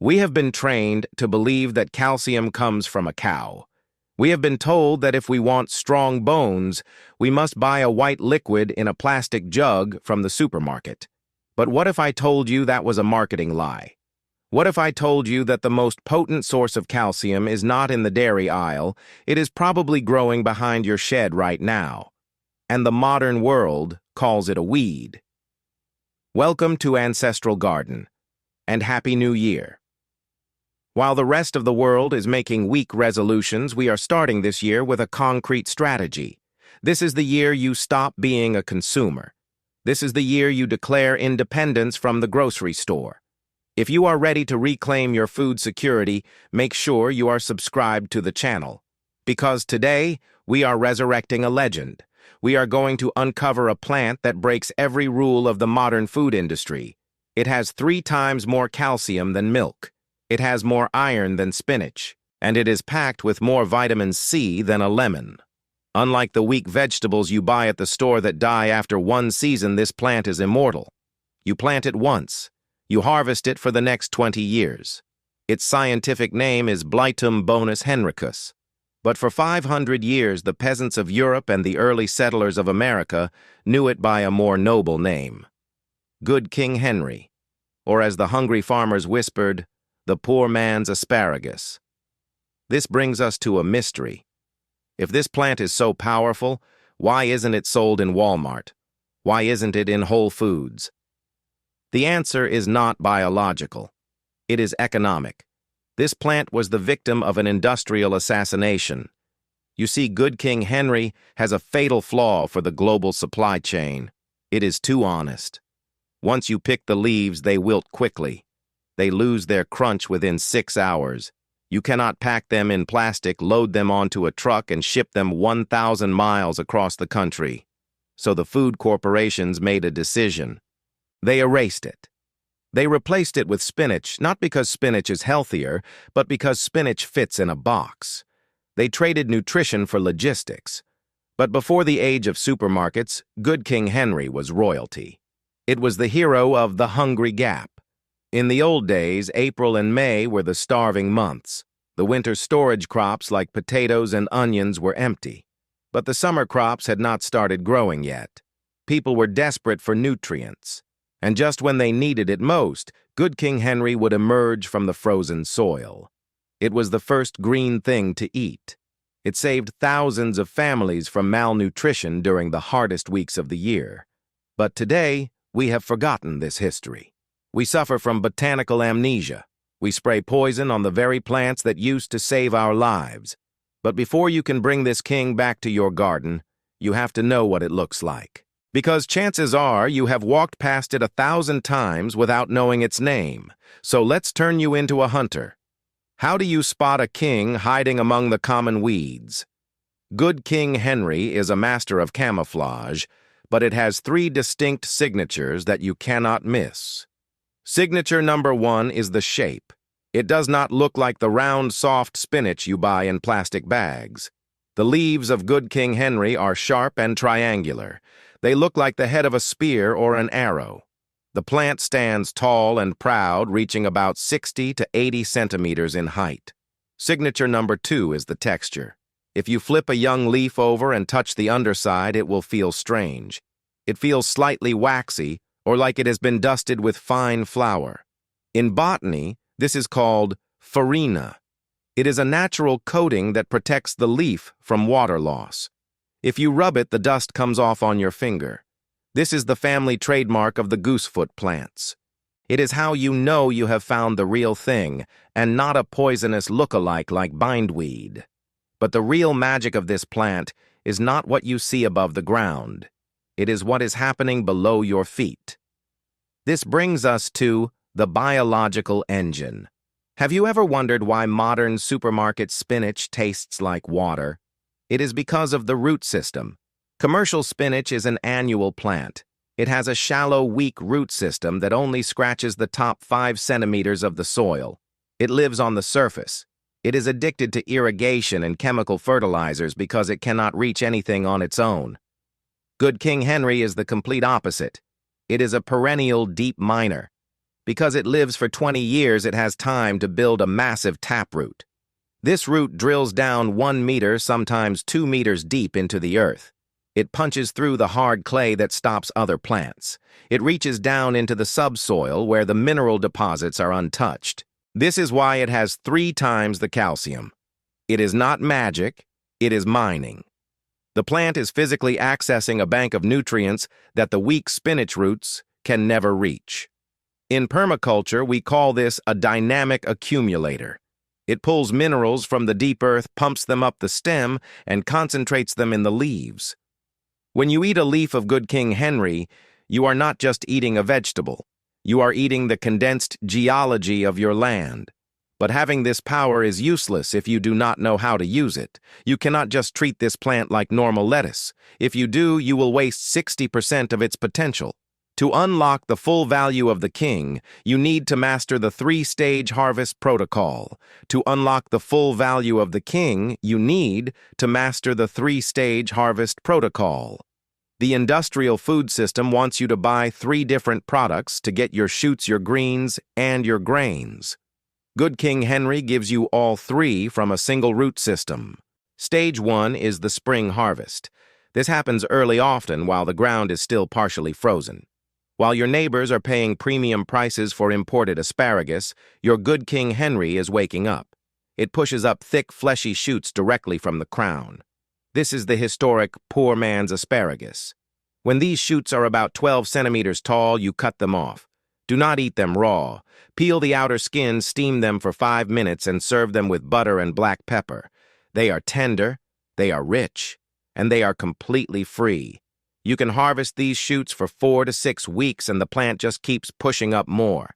We have been trained to believe that calcium comes from a cow. We have been told that if we want strong bones, we must buy a white liquid in a plastic jug from the supermarket. But what if I told you that was a marketing lie? What if I told you that the most potent source of calcium is not in the dairy aisle, it is probably growing behind your shed right now, and the modern world calls it a weed? Welcome to Ancestral Garden, and Happy New Year. While the rest of the world is making weak resolutions, we are starting this year with a concrete strategy. This is the year you stop being a consumer. This is the year you declare independence from the grocery store. If you are ready to reclaim your food security, make sure you are subscribed to the channel. Because today, we are resurrecting a legend. We are going to uncover a plant that breaks every rule of the modern food industry. It has 3 times more calcium than milk. It has more iron than spinach, and it is packed with more vitamin C than a lemon. Unlike the weak vegetables you buy at the store that die after one season, this plant is immortal. You plant it once. You harvest it for the next 20 years. Its scientific name is Blitum bonus-henricus. But for 500 years, the peasants of Europe and the early settlers of America knew it by a more noble name: Good King Henry, or as the hungry farmers whispered, the poor man's asparagus. This brings us to a mystery. If this plant is so powerful, why isn't it sold in Walmart? Why isn't it in Whole Foods? The answer is not biological. It is economic. This plant was the victim of an industrial assassination. You see, Good King Henry has a fatal flaw for the global supply chain. It is too honest. Once you pick the leaves, they wilt quickly. They lose their crunch within 6 hours. You cannot pack them in plastic, load them onto a truck, and ship them 1,000 miles across the country. So the food corporations made a decision. They erased it. They replaced it with spinach, not because spinach is healthier, but because spinach fits in a box. They traded nutrition for logistics. But before the age of supermarkets, Good King Henry was royalty. It was the hero of the hungry gap. In the old days, April and May were the starving months. The winter storage crops like potatoes and onions were empty. But the summer crops had not started growing yet. People were desperate for nutrients. And just when they needed it most, Good King Henry would emerge from the frozen soil. It was the first green thing to eat. It saved thousands of families from malnutrition during the hardest weeks of the year. But today, we have forgotten this history. We suffer from botanical amnesia. We spray poison on the very plants that used to save our lives. But before you can bring this king back to your garden, you have to know what it looks like. Because chances are you have walked past it 1,000 times without knowing its name. So let's turn you into a hunter. How do you spot a king hiding among the common weeds? Good King Henry is a master of camouflage, but it has 3 distinct signatures that you cannot miss. Signature number 1 is the shape. It does not look like the round, soft spinach you buy in plastic bags. The leaves of Good King Henry are sharp and triangular. They look like the head of a spear or an arrow. The plant stands tall and proud, reaching about 60 to 80 centimeters in height. Signature number 2 is the texture. If you flip a young leaf over and touch the underside, it will feel strange. It feels slightly waxy, or like it has been dusted with fine flour. In botany, this is called farina. It is a natural coating that protects the leaf from water loss. If you rub it, the dust comes off on your finger. This is the family trademark of the goosefoot plants. It is how you know you have found the real thing, and not a poisonous look-alike like bindweed. But the real magic of this plant is not what you see above the ground. It is what is happening below your feet. This brings us to the biological engine. Have you ever wondered why modern supermarket spinach tastes like water? It is because of the root system. Commercial spinach is an annual plant. It has a shallow, weak root system that only scratches the top 5 centimeters of the soil. It lives on the surface. It is addicted to irrigation and chemical fertilizers because it cannot reach anything on its own. Good King Henry is the complete opposite. It is a perennial deep miner. Because it lives for 20 years, it has time to build a massive taproot. This root drills down 1 meter, sometimes 2 meters deep into the earth. It punches through the hard clay that stops other plants. It reaches down into the subsoil where the mineral deposits are untouched. This is why it has 3 times the calcium. It is not magic, it is mining. The plant is physically accessing a bank of nutrients that the weak spinach roots can never reach. In permaculture, we call this a dynamic accumulator. It pulls minerals from the deep earth, pumps them up the stem, and concentrates them in the leaves. When you eat a leaf of Good King Henry, you are not just eating a vegetable. You are eating the condensed geology of your land. But having this power is useless if you do not know how to use it. You cannot just treat this plant like normal lettuce. If you do, you will waste 60% of its potential. To unlock the full value of the king, you need to master the 3-stage harvest protocol. To unlock the full value of the king, you need to master the 3-stage harvest protocol. The industrial food system wants you to buy 3 different products to get your shoots, your greens, and your grains. Good King Henry gives you all 3 from a single root system. Stage 1 is the spring harvest. This happens early, often while the ground is still partially frozen. While your neighbors are paying premium prices for imported asparagus, your Good King Henry is waking up. It pushes up thick, fleshy shoots directly from the crown. This is the historic poor man's asparagus. When these shoots are about 12 centimeters tall, you cut them off. Do not eat them raw. Peel the outer skin, steam them for 5 minutes, and serve them with butter and black pepper. They are tender, they are rich, and they are completely free. You can harvest these shoots for 4 to 6 weeks, and the plant just keeps pushing up more.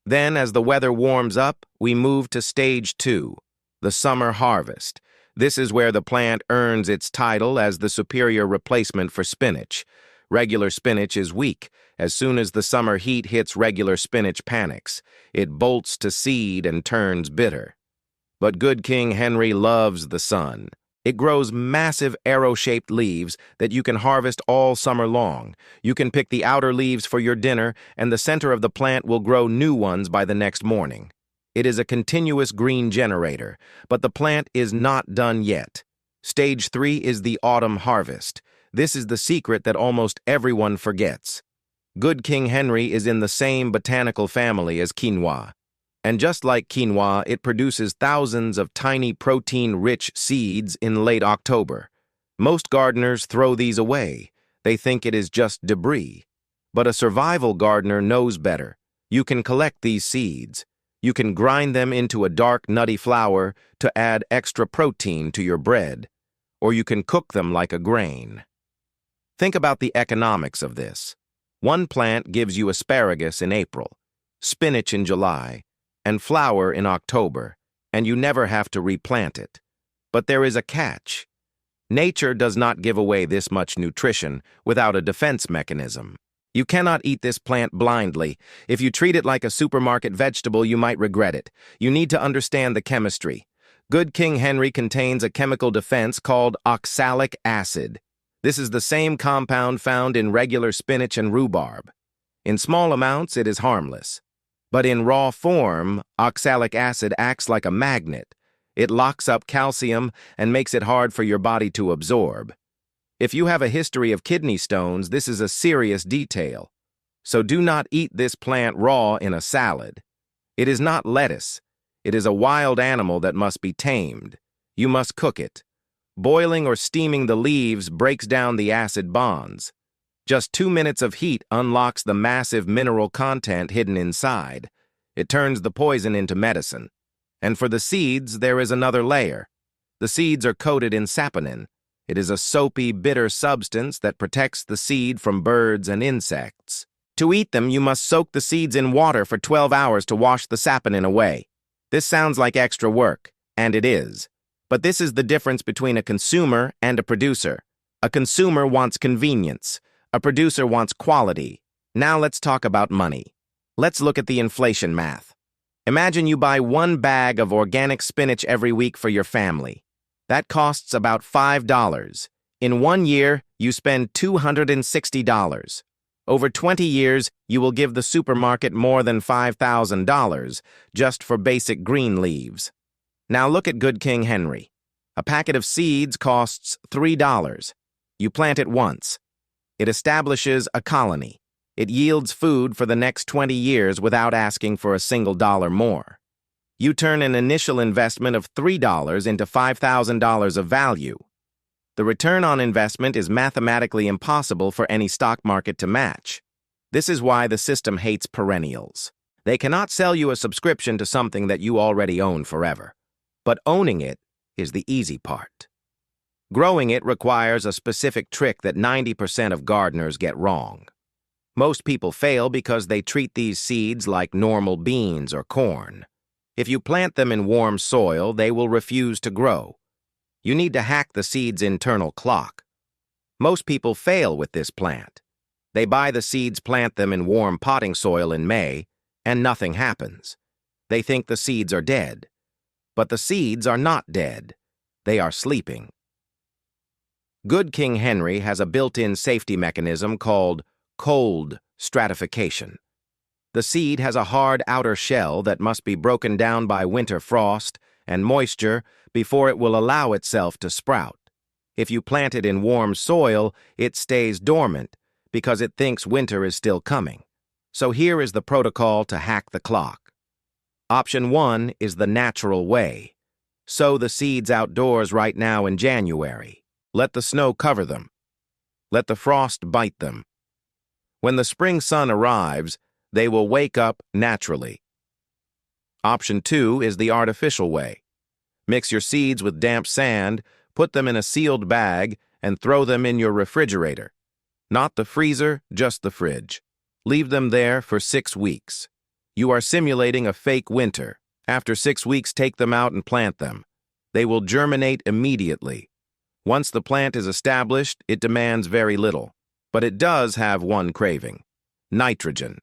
Then, as the weather warms up, we move to stage 2, the summer harvest. This is where the plant earns its title as the superior replacement for spinach. Regular spinach is weak. As soon as the summer heat hits, regular spinach panics. It bolts to seed and turns bitter. But Good King Henry loves the sun. It grows massive arrow-shaped leaves that you can harvest all summer long. You can pick the outer leaves for your dinner, and the center of the plant will grow new ones by the next morning. It is a continuous green generator, but the plant is not done yet. Stage 3 is the autumn harvest. This is the secret that almost everyone forgets. Good King Henry is in the same botanical family as quinoa. And just like quinoa, it produces thousands of tiny protein-rich seeds in late October. Most gardeners throw these away. They think it is just debris. But a survival gardener knows better. You can collect these seeds. You can grind them into a dark, nutty flour to add extra protein to your bread. Or you can cook them like a grain. Think about the economics of this. One plant gives you asparagus in April, spinach in July, and flour in October, and you never have to replant it. But there is a catch. Nature does not give away this much nutrition without a defense mechanism. You cannot eat this plant blindly. If you treat it like a supermarket vegetable, you might regret it. You need to understand the chemistry. Good King Henry contains a chemical defense called oxalic acid. This is the same compound found in regular spinach and rhubarb. In small amounts, it is harmless. But in raw form, oxalic acid acts like a magnet. It locks up calcium and makes it hard for your body to absorb. If you have a history of kidney stones, this is a serious detail. So do not eat this plant raw in a salad. It is not lettuce. It is a wild animal that must be tamed. You must cook it. Boiling or steaming the leaves breaks down the acid bonds. Just 2 minutes of heat unlocks the massive mineral content hidden inside. It turns the poison into medicine. And for the seeds, there is another layer. The seeds are coated in saponin. It is a soapy, bitter substance that protects the seed from birds and insects. To eat them, you must soak the seeds in water for 12 hours to wash the saponin away. This sounds like extra work, and it is. But this is the difference between a consumer and a producer. A consumer wants convenience. A producer wants quality. Now let's talk about money. Let's look at the inflation math. Imagine you buy 1 bag of organic spinach every week for your family. That costs about $5. In 1 year, you spend $260. Over 20 years, you will give the supermarket more than $5,000 just for basic green leaves. Now look at Good King Henry. A packet of seeds costs $3. You plant it once. It establishes a colony. It yields food for the next 20 years without asking for a single dollar more. You turn an initial investment of $3 into $5,000 of value. The return on investment is mathematically impossible for any stock market to match. This is why the system hates perennials. They cannot sell you a subscription to something that you already own forever. But owning it is the easy part. Growing it requires a specific trick that 90% of gardeners get wrong. Most people fail because they treat these seeds like normal beans or corn. If you plant them in warm soil, they will refuse to grow. You need to hack the seed's internal clock. Most people fail with this plant. They buy the seeds, plant them in warm potting soil in May, and nothing happens. They think the seeds are dead. But the seeds are not dead. They are sleeping. Good King Henry has a built-in safety mechanism called cold stratification. The seed has a hard outer shell that must be broken down by winter frost and moisture before it will allow itself to sprout. If you plant it in warm soil, it stays dormant because it thinks winter is still coming. So here is the protocol to hack the clock. Option 1 is the natural way. Sow the seeds outdoors right now in January. Let the snow cover them. Let the frost bite them. When the spring sun arrives, they will wake up naturally. Option 2 is the artificial way. Mix your seeds with damp sand, put them in a sealed bag, and throw them in your refrigerator. Not the freezer, just the fridge. Leave them there for 6 weeks. You are simulating a fake winter. After 6 weeks, take them out and plant them. They will germinate immediately. Once the plant is established, it demands very little. But it does have one craving: nitrogen.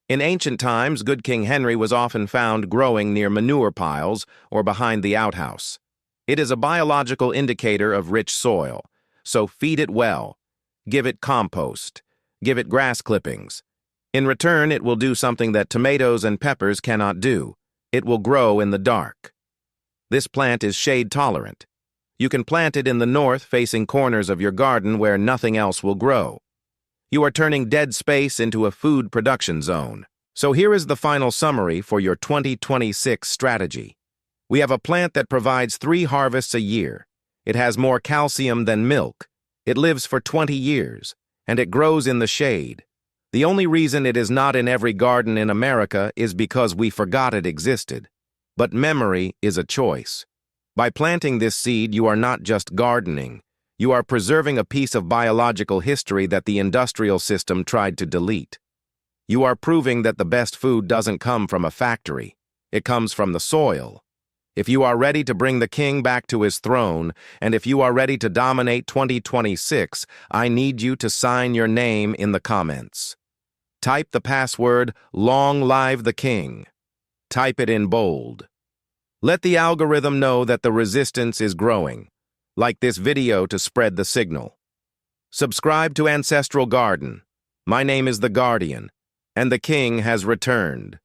In ancient times, Good King Henry was often found growing near manure piles or behind the outhouse. It is a biological indicator of rich soil, so feed it well. Give it compost. Give it grass clippings. In return, it will do something that tomatoes and peppers cannot do. It will grow in the dark. This plant is shade tolerant. You can plant it in the north-facing corners of your garden where nothing else will grow. You are turning dead space into a food production zone. So here is the final summary for your 2026 strategy. We have a plant that provides 3 harvests a year. It has more calcium than milk. It lives for 20 years, and it grows in the shade. The only reason it is not in every garden in America is because we forgot it existed. But memory is a choice. By planting this seed, you are not just gardening. You are preserving a piece of biological history that the industrial system tried to delete. You are proving that the best food doesn't come from a factory. It comes from the soil. If you are ready to bring the king back to his throne, and if you are ready to dominate 2026, I need you to sign your name in the comments. Type the password, "Long Live the King." Type it in bold. Let the algorithm know that the resistance is growing. Like this video to spread the signal. Subscribe to Ancestral Garden. My name is the Guardian, and the King has returned.